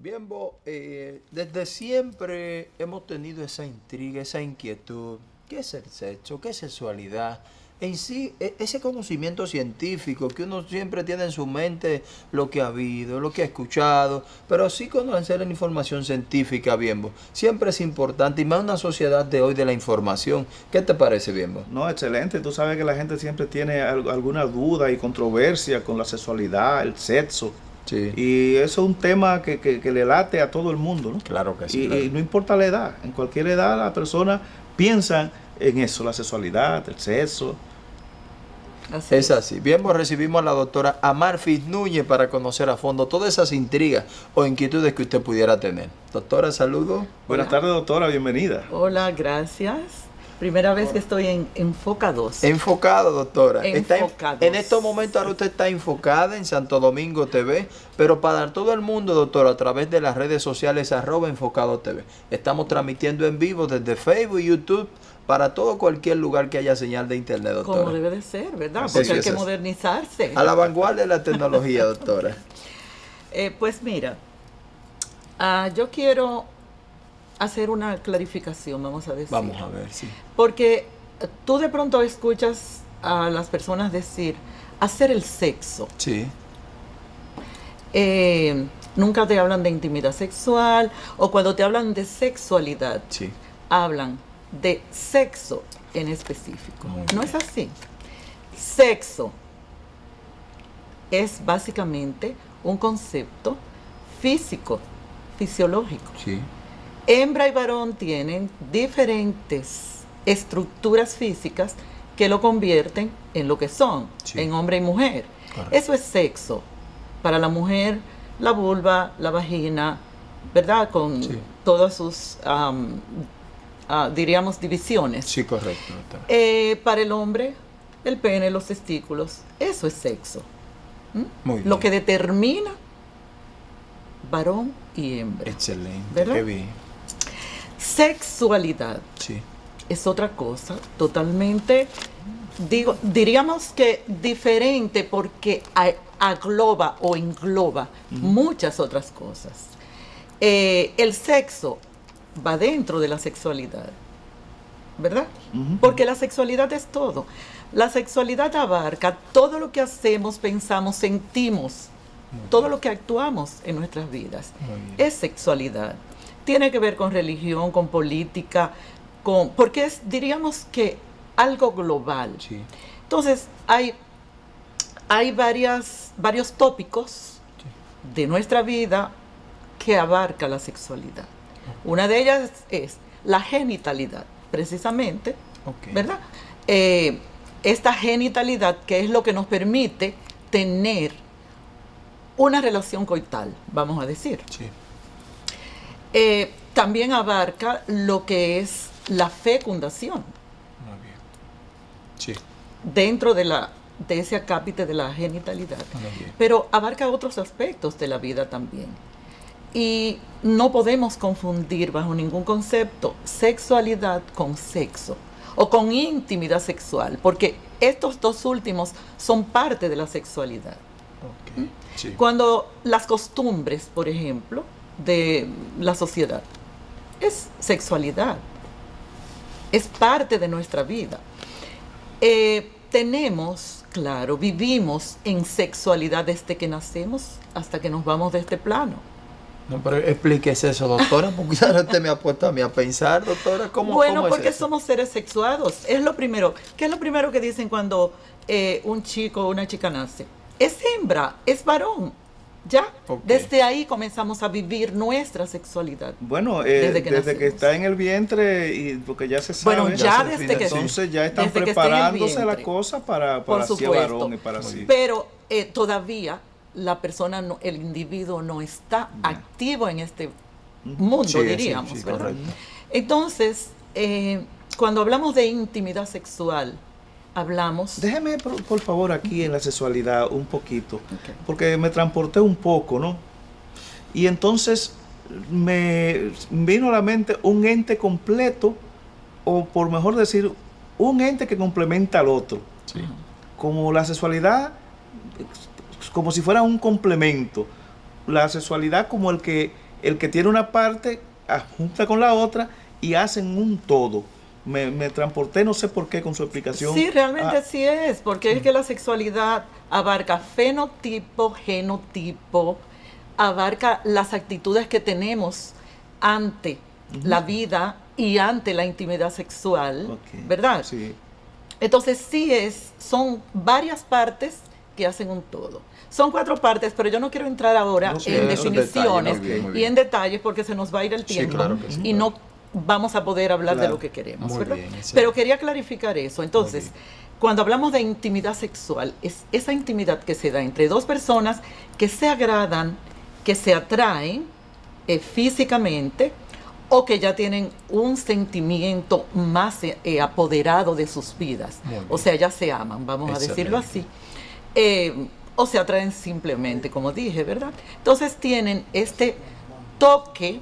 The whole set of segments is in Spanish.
Bien, desde siempre hemos tenido esa intriga, esa inquietud. ¿Qué es el sexo? ¿Qué es sexualidad? En sí, ese conocimiento científico que uno siempre tiene en su mente, lo que ha habido, lo que ha escuchado, pero sí conocer la información científica, Bienbo, siempre es importante, y más en una sociedad de hoy de la información. ¿Qué te parece, Bienbo? No, excelente. Tú sabes que la gente siempre tiene alguna duda y controversia con la sexualidad, el sexo. Sí, Y eso es un tema que le late a todo el mundo, ¿no? claro que sí, Y, claro. y no importa la edad. En cualquier edad las personas piensan en eso, la sexualidad, el sexo. Así Es así. Bien, pues recibimos a la doctora Amarfis Núñez para conocer a fondo todas esas intrigas o inquietudes que usted pudiera tener. Doctora, saludos. Buenas tardes, doctora, bienvenida. Hola, gracias. Primera vez que estoy en Enfocados. Enfocado, doctora. Enfocados. En estos momentos ahora usted está enfocada en Santo Domingo TV, pero para todo el mundo, doctora, a través de las redes sociales @enfocado TV. Estamos transmitiendo en vivo desde Facebook y YouTube para todo cualquier lugar que haya señal de internet, doctora. Como debe de ser, ¿verdad? Así Porque hay es, que es. modernizarse. A la vanguardia de la tecnología, doctora. Pues mira, yo quiero hacer una clarificación, vamos a decir. Vamos a ver, sí. Porque tú de pronto escuchas a las personas decir, hacer el sexo. Sí, Nunca te hablan de intimidad sexual, o cuando te hablan de sexualidad, sí. hablan de sexo en específico. Muy No bien. es así. Sexo es básicamente un concepto físico, fisiológico. Sí. Hembra y varón tienen diferentes estructuras físicas que lo convierten en lo que son, Sí. en hombre y mujer. Correcto. Eso es sexo. Para la mujer, la vulva, la vagina, ¿verdad? Con Sí. todas sus, diríamos, divisiones. Sí, correcto, doctora. Para el hombre, el pene, los testículos, eso es sexo. ¿Mm? Muy bien. Lo que determina varón y hembra. Excelente, ¿Verdad? qué bien. Sexualidad Sí, es otra cosa totalmente, diríamos que diferente, porque agloba o engloba muchas otras cosas. El sexo va dentro de la sexualidad, ¿verdad? Ujú. Porque la sexualidad es todo. La sexualidad abarca todo lo que hacemos, pensamos, sentimos, todo lo que actuamos en nuestras vidas. muy bien. Es sexualidad. Tiene que ver con religión, con política, porque diríamos que algo global. Sí, Entonces, hay varios tópicos de nuestra vida que abarca la sexualidad. Una de ellas es la genitalidad, precisamente, ok. ¿verdad? Esta genitalidad, que es lo que nos permite tener una relación coital, vamos a decir. Sí, También abarca lo que es la fecundación muy bien. Sí, dentro de ese acápite de la genitalidad. muy bien. Pero abarca otros aspectos de la vida también. Y no podemos confundir bajo ningún concepto sexualidad con sexo o con intimidad sexual, porque estos dos últimos son parte de la sexualidad. Ok, sí. Cuando las costumbres, por ejemplo, de la sociedad, es sexualidad, es parte de nuestra vida. Vivimos en sexualidad desde que nacemos hasta que nos vamos de este plano. No, pero explíquese eso, doctora, porque ya usted me ha puesto a mí a pensar, doctora, ¿cómo es Porque eso? somos seres sexuados. Es lo primero. ¿Qué es lo primero que dicen cuando un chico o una chica nace? Es hembra, es varón. ¿Ya? Ok. Desde ahí comenzamos a vivir nuestra sexualidad. Bueno, Desde que desde que nacemos. está en el vientre, y porque ya se sabe. Bueno, ya se desde define, que Entonces ya están desde que esté en el preparándose la vientre. cosa para Por ser supuesto. varón y para Muy sí. bien. Pero todavía la persona, el individuo no está activo en este mundo, Sí, diríamos, sí, ¿verdad? correcto. Entonces, cuando hablamos de intimidad sexual, hablamos... Déjeme, por favor, aquí en la sexualidad un poquito, Ok. porque me transporté un poco, ¿no? Y entonces me vino a la mente un ente completo, o por mejor decir, un ente que complementa al otro. Sí, Como la sexualidad, como si fuera un complemento. La sexualidad como el que el que tiene una parte junta con la otra y hacen un todo. Me transporté, no sé por qué, con su explicación. Sí, realmente sí es, porque es que la sexualidad abarca fenotipo, genotipo, abarca las actitudes que tenemos ante la vida y ante la intimidad sexual, ¿verdad? Sí. Entonces son varias partes que hacen un todo. Son 4 partes, pero yo no quiero entrar ahora en definiciones y en detalles porque se nos va a ir el tiempo y no vamos a poder hablar de lo que queremos, ¿verdad? Pero quería clarificar eso. Entonces, cuando hablamos de intimidad sexual, es esa intimidad que se da entre 2 personas que se agradan, que se atraen físicamente, o que ya tienen un sentimiento más apoderado de sus vidas. O sea, ya se aman, vamos a decirlo así. O se atraen simplemente, como dije, ¿verdad? Entonces tienen este toque,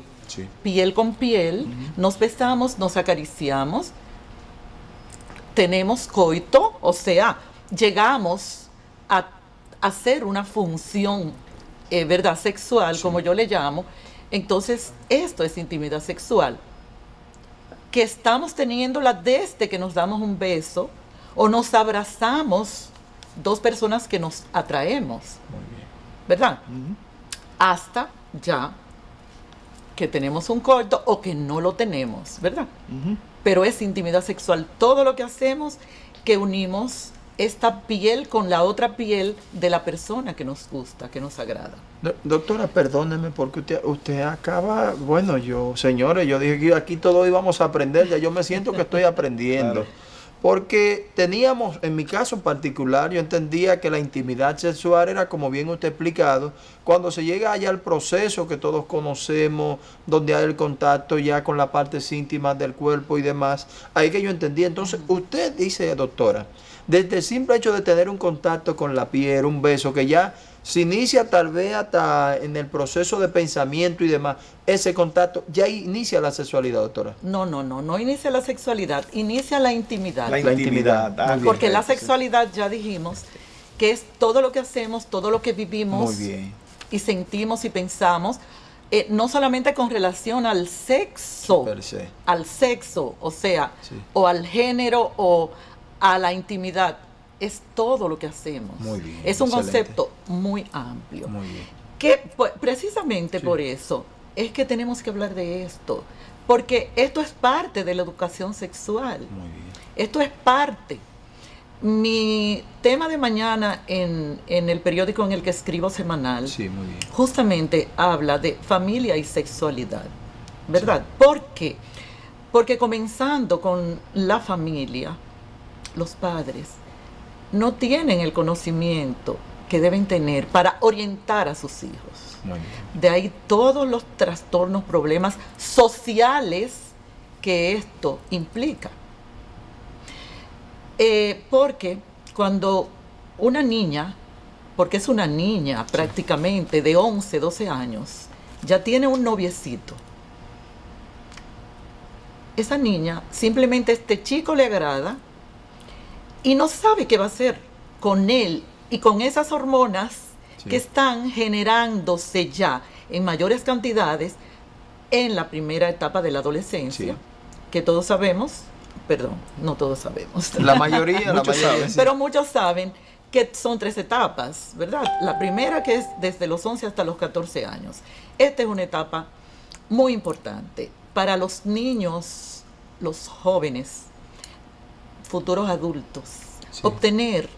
piel con piel, nos besamos, nos acariciamos, tenemos coito, o sea, llegamos a hacer una función, ¿verdad? Sexual, como yo le llamo. Entonces, esto es intimidad sexual, que estamos teniéndola desde que nos damos un beso o nos abrazamos 2 personas que nos atraemos, ¿verdad? Hasta ya que tenemos un coito o que no lo tenemos, ¿verdad? Pero es intimidad sexual todo lo que hacemos, que unimos esta piel con la otra piel de la persona que nos gusta, que nos agrada. Doctora, perdóneme porque usted acaba, bueno, señores, yo dije que aquí todos íbamos a aprender, ya yo me siento que estoy aprendiendo. Claro. Porque teníamos, en mi caso en particular, yo entendía que la intimidad sexual era, como bien usted ha explicado, cuando se llega allá al proceso que todos conocemos, donde hay el contacto ya con las partes íntimas del cuerpo y demás, ahí que yo entendía. Entonces, usted dice, doctora, desde el simple hecho de tener un contacto con la piel, un beso, que ya se inicia tal vez hasta en el proceso de pensamiento y demás, ese contacto ya inicia la sexualidad, doctora. No inicia la sexualidad, inicia la intimidad. La intimidad. Porque la sexualidad, ya dijimos, que es todo lo que hacemos, todo lo que vivimos y sentimos y pensamos, no solamente con relación al sexo, o sea, o al género o a la intimidad, es todo lo que hacemos. Muy bien, es un concepto muy amplio. Muy bien. Que precisamente por eso es que tenemos que hablar de esto, porque esto es parte de la educación sexual. Muy bien. Esto es parte. Mi tema de mañana en el periódico en el que escribo semanal, muy bien, justamente habla de familia y sexualidad, ¿verdad? ¿Por qué? Porque comenzando con la familia, los padres no tienen el conocimiento que deben tener para orientar a sus hijos. Muy bien. De ahí todos los trastornos, problemas sociales que esto implica. Porque cuando una niña, porque es una niña prácticamente de 11, 12 años, ya tiene un noviecito, esa niña simplemente este chico le agrada y no sabe qué va a hacer con él y con esas hormonas que están generándose ya en mayores cantidades en la primera etapa de la adolescencia, que todos sabemos, perdón, no todos sabemos. La mayoría, pero muchos saben que son 3 etapas, ¿verdad? La primera, que es desde los 11 hasta los 14 años. Esta es una etapa muy importante para los niños, los jóvenes, futuros adultos, obtener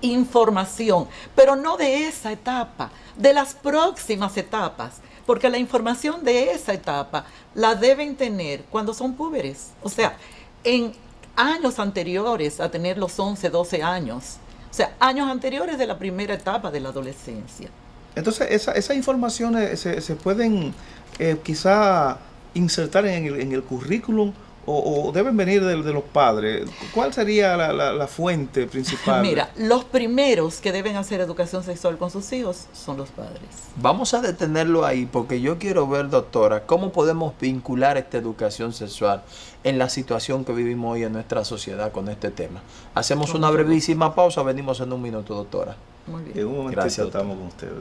información, pero no de esa etapa, de las próximas etapas, porque la información de esa etapa la deben tener cuando son púberes, o sea, en años anteriores a tener los 11, 12 años, o sea, años anteriores de la primera etapa de la adolescencia. Entonces, esas informaciones se pueden quizá insertar en el currículum o deben venir de los padres. ¿Cuál sería la fuente principal? Mira, los primeros que deben hacer educación sexual con sus hijos son los padres. Vamos a detenerlo ahí porque yo quiero ver, doctora, cómo podemos vincular esta educación sexual en la situación que vivimos hoy en nuestra sociedad con este tema. Hacemos una brevísima pausa, venimos en un minuto, doctora. Muy bien. En un momentito Gracias, estamos con ustedes.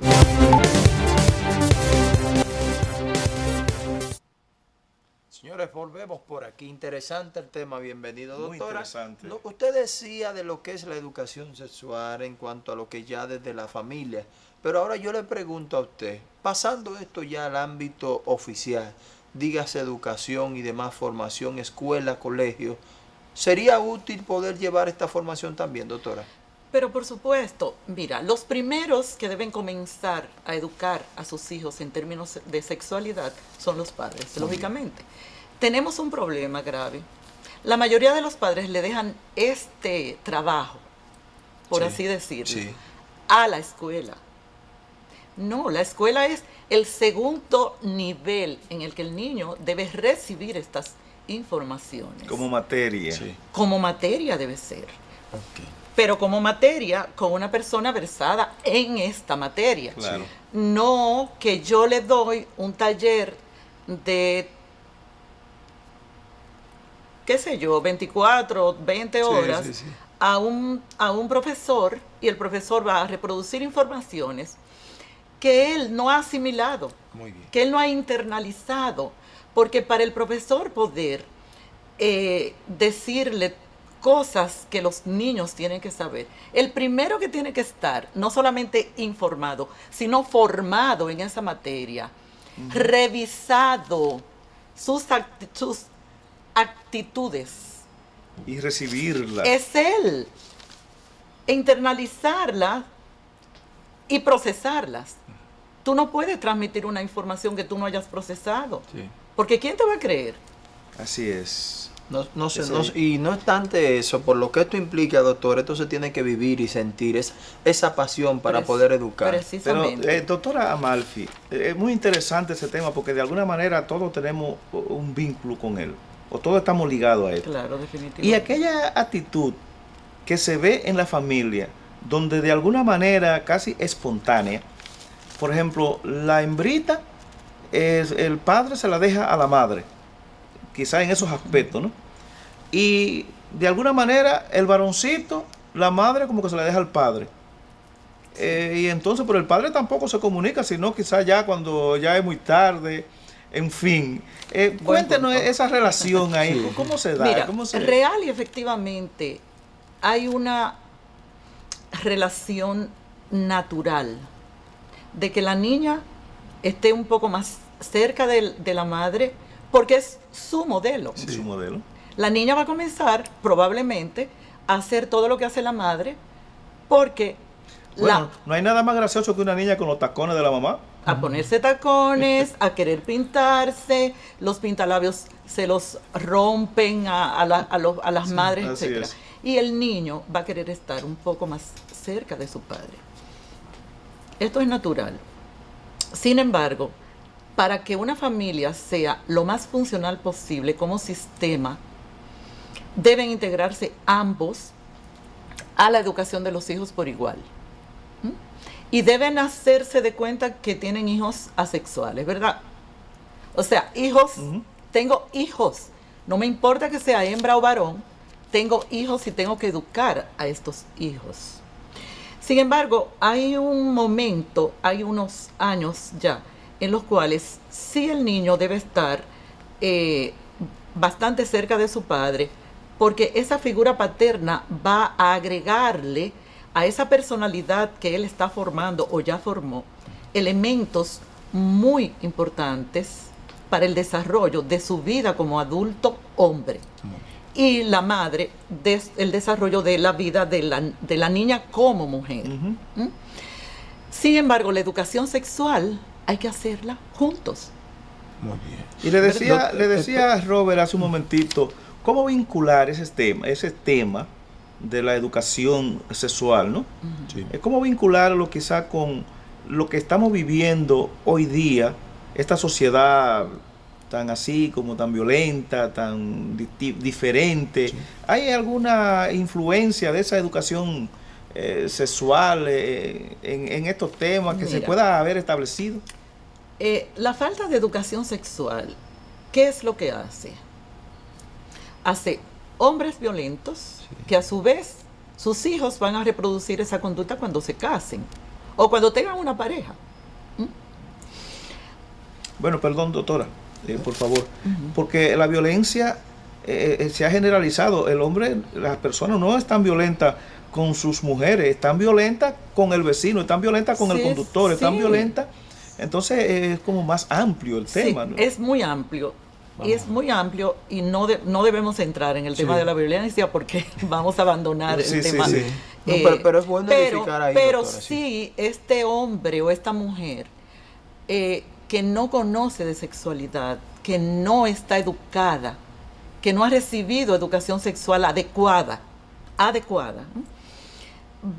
Señores, volvemos por aquí. Interesante el tema. Bienvenido, Muy doctora. interesante. Usted decía de lo que es la educación sexual en cuanto a lo que ya desde la familia. Pero ahora yo le pregunto a usted, pasando esto ya al ámbito oficial, dígase educación y demás formación, escuela, colegio, ¿sería útil poder llevar esta formación también, doctora? Pero por supuesto, mira, los primeros que deben comenzar a educar a sus hijos en términos de sexualidad son los padres, lógicamente. Tenemos un problema grave. La mayoría de los padres le dejan este trabajo, por Sí, así decirlo, sí. a la escuela. No, la escuela es el segundo nivel en el que el niño debe recibir estas informaciones. Como materia. Sí. Como materia debe ser. Ok. Pero como materia con una persona versada en esta materia. Claro. No que yo le doy un taller de, qué sé yo, 24, 20 horas sí, sí. a un profesor, y el profesor va a reproducir informaciones que él no ha asimilado, Muy bien. que él no ha internalizado, porque para el profesor poder decirle cosas que los niños tienen que saber, el primero que tiene que estar no solamente informado, sino formado en esa materia, revisado sus actitudes, Y recibirla. es él, internalizarlas y procesarlas. Tú no puedes transmitir una información que tú no hayas procesado, Sí. porque ¿quién te va a creer? Así es. No sé, Ese- y no obstante eso, por lo que esto implica, doctor, esto se tiene que vivir y sentir esa pasión para poder educar. Pero, Precisamente. doctora Amalfi, es muy interesante ese tema porque de alguna manera todos tenemos un vínculo con él, o todos estamos ligados a él. Claro, definitivamente. Y aquella actitud que se ve en la familia, donde de alguna manera casi espontánea, por ejemplo, la hembrita, el padre se la deja a la madre, quizá en esos aspectos, ¿no? Y de alguna manera el varoncito, la madre como que se la deja al padre. Y entonces, pero el padre tampoco se comunica, sino quizás ya cuando ya es muy tarde, en fin. Cuéntenos punto. esa relación ahí, Sí. ¿cómo se da? Mira, ¿Cómo se... real y efectivamente hay una relación natural de que la niña esté un poco más cerca de la madre porque es su modelo. Sí, su modelo? La niña va a comenzar probablemente a hacer todo lo que hace la madre porque Bueno, no hay nada más gracioso que una niña con los tacones de la mamá. a ponerse tacones, a querer pintarse, los pintalabios se los rompen a las madres, así etcétera. es. Y el niño va a querer estar un poco más cerca de su padre. Esto es natural. Sin embargo, para que una familia sea lo más funcional posible como sistema, deben integrarse ambos a la educación de los hijos por igual. Y deben hacerse de cuenta que tienen hijos asexuales, ¿verdad? O sea, hijos, tengo hijos. No me importa que sea hembra o varón, tengo hijos y tengo que educar a estos hijos. Sin embargo, hay un momento, hay unos años ya, en los cuales sí el niño debe estar bastante cerca de su padre, porque esa figura paterna va a agregarle a esa personalidad que él está formando o ya formó elementos muy importantes para el desarrollo de su vida como adulto hombre. Y la madre, el desarrollo de la vida de la niña como mujer. Ujú. Sin embargo, la educación sexual hay que hacerla juntos. Muy bien. Y le decía a Robert hace un momentito, ¿cómo vincular ese tema de la educación sexual, ¿no? Sí. ¿Cómo vincularlo quizá con lo que estamos viviendo hoy día, esta sociedad tan así, como tan violenta, tan diferente? Sí. ¿Hay alguna influencia de esa educación sexual en estos temas que se Mira. pueda haber establecido? La falta de educación sexual, ¿qué es lo que hace? Hace hombres violentos que a su vez sus hijos van a reproducir esa conducta cuando se casen o cuando tengan una pareja. Bueno, perdón, doctora. por favor, porque la violencia se ha generalizado. El hombre, las personas no están violentas con sus mujeres, están violentas con el vecino, están violentas con el conductor, están violentas. Entonces es como más amplio el tema, ¿no? Es muy amplio. Vamos. Y es muy amplio y no debemos entrar en el tema de la violencia porque vamos a abandonar el tema. Sí. No, pero es bueno edificar ahí, pero doctora, sí, este hombre o esta mujer que no conoce de sexualidad, que no está educada, que no ha recibido educación sexual adecuada,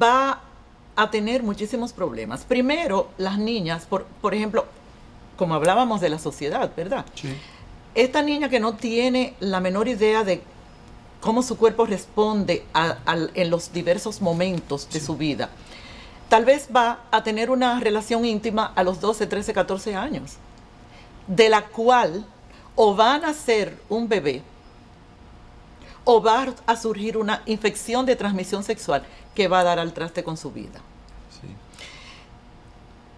va a tener muchísimos problemas. Primero, las niñas, por ejemplo, como hablábamos de la sociedad, ¿verdad? Sí. Esta niña que no tiene la menor idea de cómo su cuerpo responde en los diversos momentos de su vida, tal vez va a tener una relación íntima a los 12, 13, 14 años, de la cual o va a nacer un bebé o va a surgir una infección de transmisión sexual que va a dar al traste con su vida. Sí.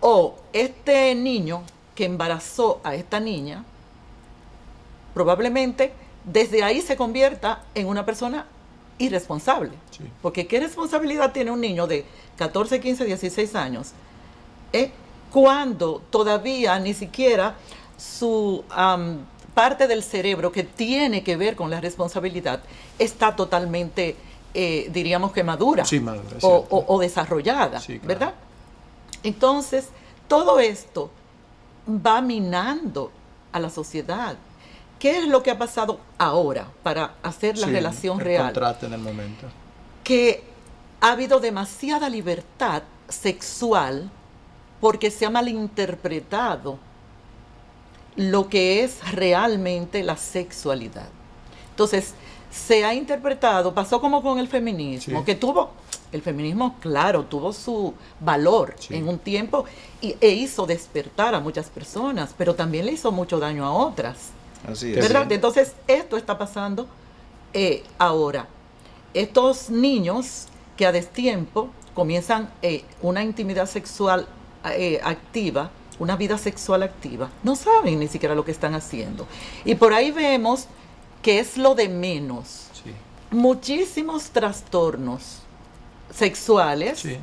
O este niño que embarazó a esta niña, probablemente desde ahí se convierta en una persona irresponsable. Sí. Porque ¿qué responsabilidad tiene un niño de 14, 15, 16 años cuando todavía ni siquiera su parte del cerebro que tiene que ver con la responsabilidad está totalmente, diríamos que madura, Sí, madura, o desarrollada, Sí, claro. ¿verdad? Entonces, todo esto va minando a la sociedad. ¿Qué es lo que ha pasado ahora para hacer la relación el real? contraste en el momento. Que ha habido demasiada libertad sexual porque se ha malinterpretado lo que es realmente la sexualidad. Entonces, se ha interpretado, pasó como con el feminismo, Sí. el feminismo, claro, tuvo su valor en un tiempo e hizo despertar a muchas personas, pero también le hizo mucho daño a otras. Así es. ¿Verdad? Entonces, esto está pasando ahora. Estos niños que a destiempo comienzan una intimidad sexual activa, una vida sexual activa, no saben ni siquiera lo que están haciendo. Y por ahí vemos que es lo de menos. Sí. Muchísimos trastornos sexuales, Sí.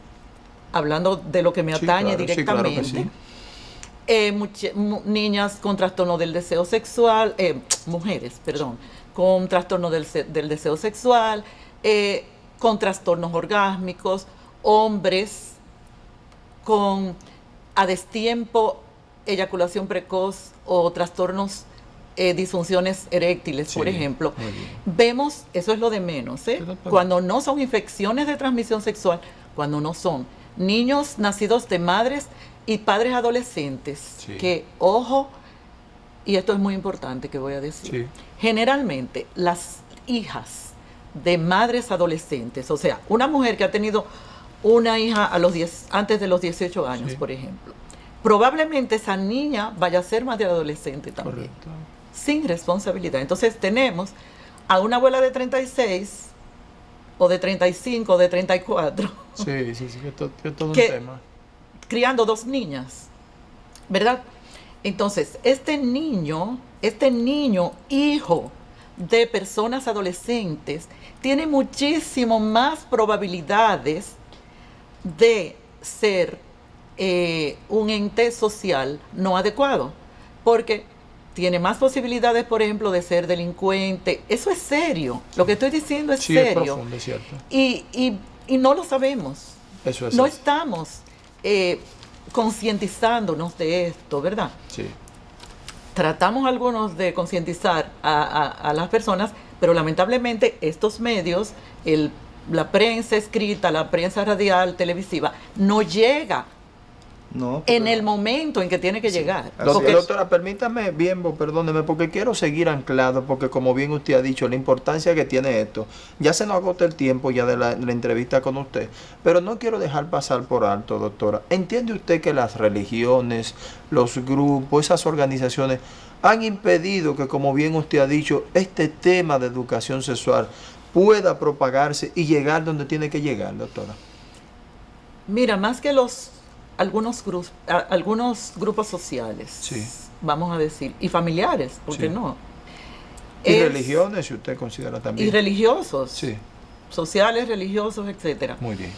hablando de lo que me Sí, atañe claro, sí, directamente. claro que sí. Niñas con trastorno del deseo sexual, mujeres, perdón, con trastorno del deseo sexual, con trastornos orgásmicos, hombres con a destiempo eyaculación precoz o trastornos, disfunciones eréctiles, Sí, por ejemplo. muy bien. Vemos, eso es lo de menos, Sí, doctora. cuando no son infecciones de transmisión sexual, cuando no son niños nacidos de madres y padres adolescentes, Sí. que, ojo, y esto es muy importante que voy a decir, Sí. generalmente las hijas de madres adolescentes, o sea, una mujer que ha tenido una hija antes de los 18 años, Sí. por ejemplo, probablemente esa niña vaya a ser madre adolescente también, Correcto. sin responsabilidad. Entonces tenemos a una abuela de 36 o de 35 o de 34 Sí, que es todo un Que- tema. criando dos niñas, ¿verdad? Entonces, este niño, hijo de personas adolescentes, tiene muchísimo más probabilidades de ser un ente social no adecuado, porque tiene más posibilidades, por ejemplo, de ser delincuente. Eso es serio. Lo que estoy diciendo es Sí, es serio. profundo, es cierto. Y no lo sabemos. Eso es No así. estamos concientizándonos de esto, ¿verdad? Sí. Tratamos algunos de concientizar a las personas, pero lamentablemente estos medios, la prensa escrita, la prensa radial, televisiva, no llega No, en porque- el momento en que tiene que llegar. Así Porque- Doctora, permítame bien, perdóneme, porque quiero seguir anclado, porque como bien usted ha dicho, la importancia que tiene esto. Ya se nos agota el tiempo ya de la entrevista con usted, pero no quiero dejar pasar por alto, doctora. ¿Entiende usted que las religiones, los grupos, esas organizaciones han impedido que, como bien usted ha dicho, este tema de educación sexual pueda propagarse y llegar donde tiene que llegar, doctora? Mira, más que algunos grupos sociales, Sí. vamos a decir, y familiares, ¿por qué Sí. no? Y Es- religiones, si usted considera también. y religiosos, Sí, sociales, religiosos, etcétera. muy bien.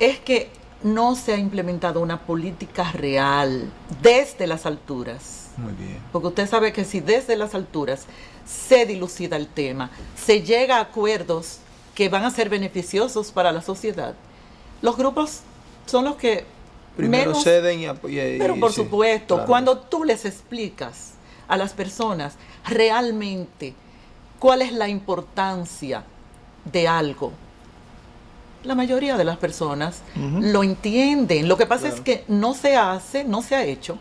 Es que no se ha implementado una política real desde las alturas. Muy bien. Porque usted sabe que si desde las alturas se dilucida el tema, se llega a acuerdos que van a ser beneficiosos para la sociedad, los grupos son los que Primero menos... ceden Pero por sí, supuesto, claro. cuando tú les explicas a las personas realmente cuál es la importancia de algo, la mayoría de las personas Ujú. lo entienden. Lo que pasa es Claro. que no se hace, no se ha hecho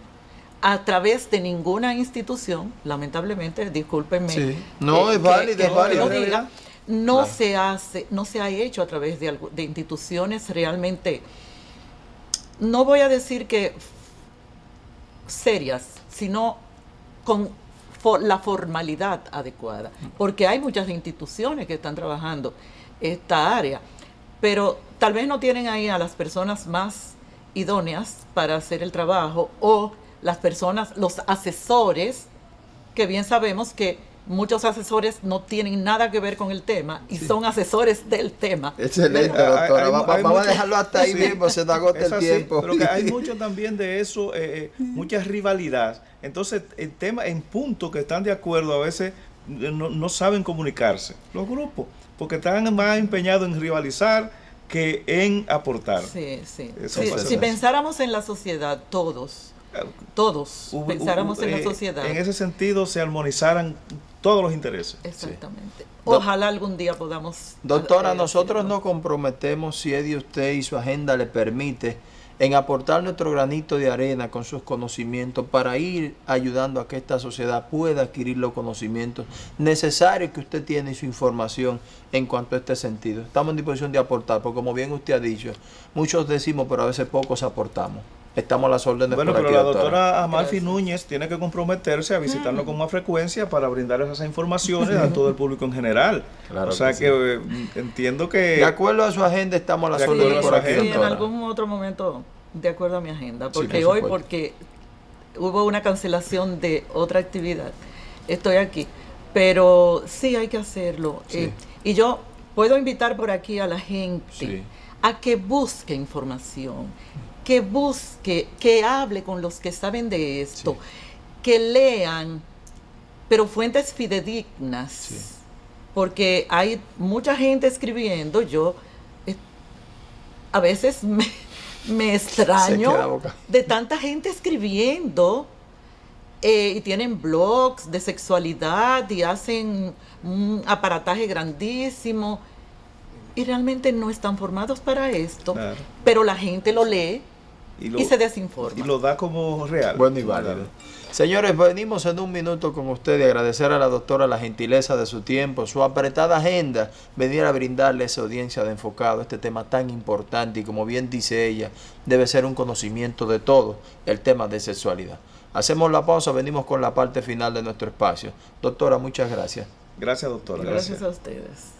a través de ninguna institución, lamentablemente, discúlpenme. Sí. No, es válido, es que válido. lo diga, no Claro. se hace, no se ha hecho a través de instituciones realmente, no voy a decir que serias, sino con la formalidad adecuada, porque hay muchas instituciones que están trabajando esta área, pero tal vez no tienen ahí a las personas más idóneas para hacer el trabajo, o las personas, los asesores, que bien sabemos que muchos asesores no tienen nada que ver con el tema y son asesores del tema. Excelente, Hay- doctora. hay- hay Vamos a mucho- dejarlo hasta ahí Sí. mismo, se nos agota Es el así, tiempo. pero que hay mucho también de eso, mucha rivalidad. Entonces, el tema en puntos que están de acuerdo a veces no saben comunicarse, los grupos, porque están más empeñados en rivalizar que en aportar. Sí, sí. Eso Si, pasa si mucho. pensáramos en la sociedad, todos pensáramos en la En sociedad. ese sentido, se armonizaran todos los intereses. Exactamente. Do- Ojalá algún día podamos... Doctora, nosotros hacerlo. nos comprometemos, si es de usted y su agenda le permite, en aportar nuestro granito de arena con sus conocimientos para ir ayudando a que esta sociedad pueda adquirir los conocimientos necesarios que usted tiene y su información en cuanto a este sentido. Estamos en disposición de aportar, porque como bien usted ha dicho, muchos decimos, pero a veces pocos aportamos. Estamos a las órdenes Bueno, por pero aquí, la doctora. doctora Amalfi Gracias. Núñez tiene que comprometerse a visitarlo con más frecuencia para brindar esas informaciones a todo el público en general. Claro o sea que que, entiendo que... De acuerdo a su agenda, estamos a las De acuerdo órdenes a su por aquí, agenda. Sí, en doctora. algún otro momento, de acuerdo a mi agenda, Sí, porque por hoy, supuesto. porque hubo una cancelación de otra actividad, estoy aquí, pero sí hay que hacerlo. Sí. Y yo puedo invitar por aquí a la gente Sí. a que busque información, que busque, que hable con los que saben de esto, que lean, pero fuentes fidedignas, Sí. porque hay mucha gente escribiendo. Yo a veces me Se queda extraño boca. de tanta gente escribiendo, y tienen blogs de sexualidad y hacen un aparataje grandísimo y realmente no están formados para esto, Claro. pero la gente lo lee lo- y se desinforma. y lo da como real. Bueno y válido. Señores, venimos en un minuto con ustedes, agradecer a la doctora la gentileza de su tiempo, su apretada agenda, venir a brindarle esa audiencia de enfocado, este tema tan importante y como bien dice ella, debe ser un conocimiento de todo, el tema de sexualidad. Hacemos la pausa, venimos con la parte final de nuestro espacio. Doctora, muchas gracias. Gracias, doctora. Gracias a ustedes.